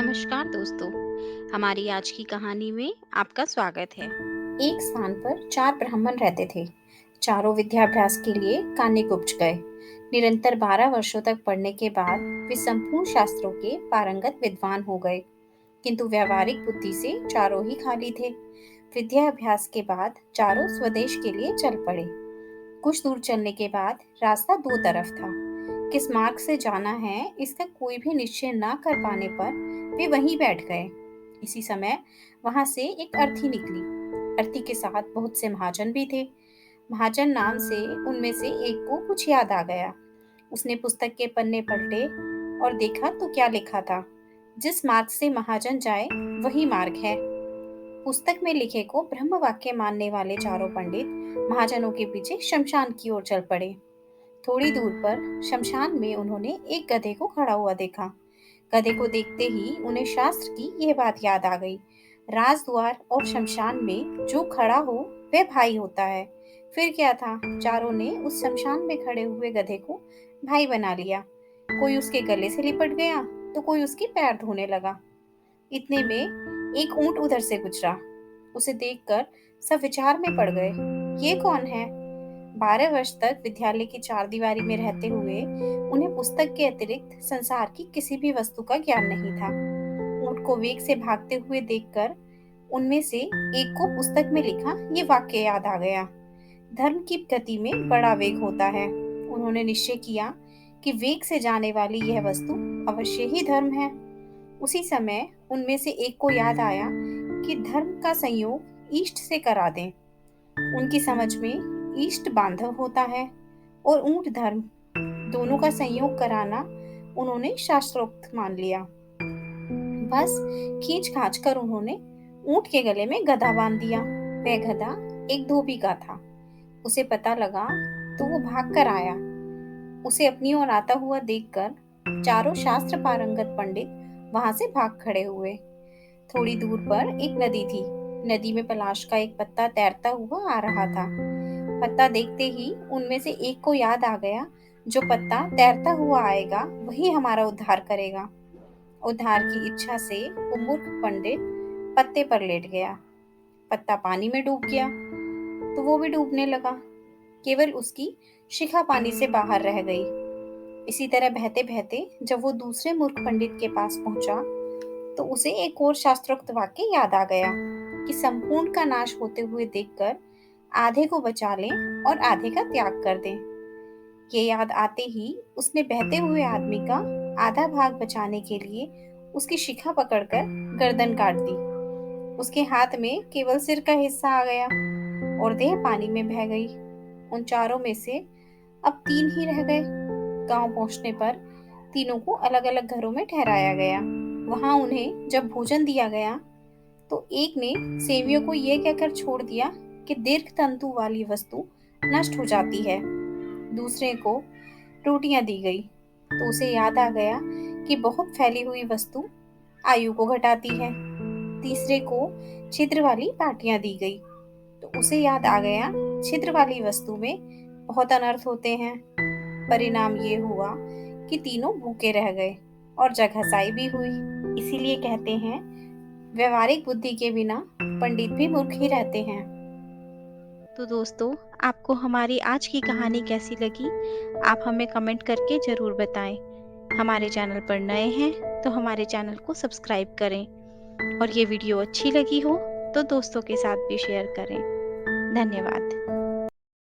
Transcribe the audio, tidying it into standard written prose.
नमस्कार दोस्तों, हमारी आज की कहानी में आपका स्वागत है। एक स्थान पर 4 ब्राह्मण रहते थे। चारों विद्याभ्यास के लिए कान्यकुब्ज गए। निरंतर 12 वर्षों तक पढ़ने के बाद वे संपूर्ण शास्त्रों के पारंगत विद्वान हो गए, किंतु व्यावहारिक बुद्धि से चारों ही खाली थे। विद्याभ्यास के बाद चारों स्वदेश के लिए चल पड़े। कुछ दूर चलने के बाद रास्ता दो तरफ था। किस मार्ग से जाना है इसका कोई भी निश्चय न कर पाने पर वे वहीं बैठ गए। इसी समय वहां से एक अर्थी निकली। अर्थी के साथ बहुत से महाजन भी थे। महाजन नाम से उनमें से एक को कुछ याद आ गया। उसने पुस्तक के पन्ने पलटे और देखा तो क्या लिखा था, जिस मार्ग से महाजन जाए वही मार्ग है। पुस्तक में लिखे को ब्रह्म वाक्य मानने वाले चारों पंडित महाजनों के पीछे शमशान की ओर चल पड़े। थोड़ी दूर पर शमशान में उन्होंने एक गधे को खड़ा हुआ देखा। गधे को देखते ही उन्हें शास्त्र की यह बात याद आ गई, राजद्वार और शमशान में जो खड़ा हो वह भाई होता है। फिर क्या था, चारों ने उस शमशान में खड़े हुए गधे को भाई बना लिया। कोई उसके गले से लिपट गया तो कोई उसके पैर धोने लगा। इतने में एक ऊंट उधर से गुजरा। उसे देखकर सब विचार में पड़ गए, ये कौन है। 12 वर्ष तक विद्यालय की चार दीवारी में रहते हुए उन्हें पुस्तक के अतिरिक्त संसार की किसी भी वस्तु का ज्ञान नहीं था। ऊंट को वेग से भागते हुए देखकर उनमें से एक को पुस्तक में लिखा ये वाक्य याद आ गया, धर्म की गति में बड़ा वेग होता है। उन्होंने निश्चय किया कि वेग से जाने वाली यह वस्तु अवश्य ही धर्म है। उसी समय उनमें से एक को याद आया कि धर्म का संयोग इष्ट से करा दें। उनकी समझ में इष्ट बांधव होता है और ऊंट धर्म, दोनों का संयोग कराना उन्होंने शास्त्रोक्त मान लिया। बस खींच खाच कर उन्होंने ऊंट के गले में गधा बांध दिया। वह गधा एक धोबी का था। उसे पता लगा तो वो भाग कर आया। उसे अपनी ओर आता हुआ देखकर चारों शास्त्र पारंगत पंडित वहां से भाग खड़े हुए। थोड़ी दूर पर एक नदी थी। नदी में पलाश का एक पत्ता तैरता हुआ आ रहा था। पत्ता देखते ही उनमें से एक को याद आ गया, जो पत्ता तैरता हुआ आएगा वही हमारा उद्धार करेगा। उद्धार की इच्छा से वो मूर्ख पंडित पत्ते पर लेट गया। पत्ता पानी में डूब गया तो वो भी डूबने लगा। केवल उसकी शिखा पानी से बाहर रह गई। इसी तरह बहते बहते जब वो दूसरे मूर्ख पंडित के पास पहुंचा तो उसे एक और शास्त्रोक्त वाक्य याद आ गया कि संपूर्ण का नाश होते हुए देखकर आधे को बचा लें और आधे का त्याग कर दें। ये याद आते ही उसने बहते हुए आदमी का आधा भाग बचाने के लिए उसकी शिखा पकड़कर गर्दन काट दी। उसके हाथ में केवल सिर का हिस्सा आ गया और देह पानी में बह गई। उन चारों में से अब तीन ही रह गए। गांव पहुंचने पर तीनों को अलग अलग घरों में ठहराया गया। वहां उन्हें जब भोजन दिया गया तो एक ने सेवियों को यह कहकर छोड़ दिया कि दीर्घ तंतु वाली वस्तु नष्ट हो जाती है। दूसरे को रोटियां दी गई तो उसे याद आ गया कि बहुत फैली हुई वस्तु आयु को घटाती है। तीसरे को छिद्र वाली बाटियां दी गई तो उसे याद आ गया छिद्र वाली वस्तु में बहुत अनर्थ होते हैं। परिणाम ये हुआ कि तीनों भूखे रह गए और जगहसाई भी हुई। इसीलिए कहते हैं, व्यवहारिक बुद्धि के बिना पंडित भी मूर्ख ही रहते हैं। तो दोस्तों, आपको हमारी आज की कहानी कैसी लगी? आप हमें कमेंट करके ज़रूर बताएं। हमारे चैनल पर नए हैं तो हमारे चैनल को सब्सक्राइब करें और ये वीडियो अच्छी लगी हो तो दोस्तों के साथ भी शेयर करें। धन्यवाद।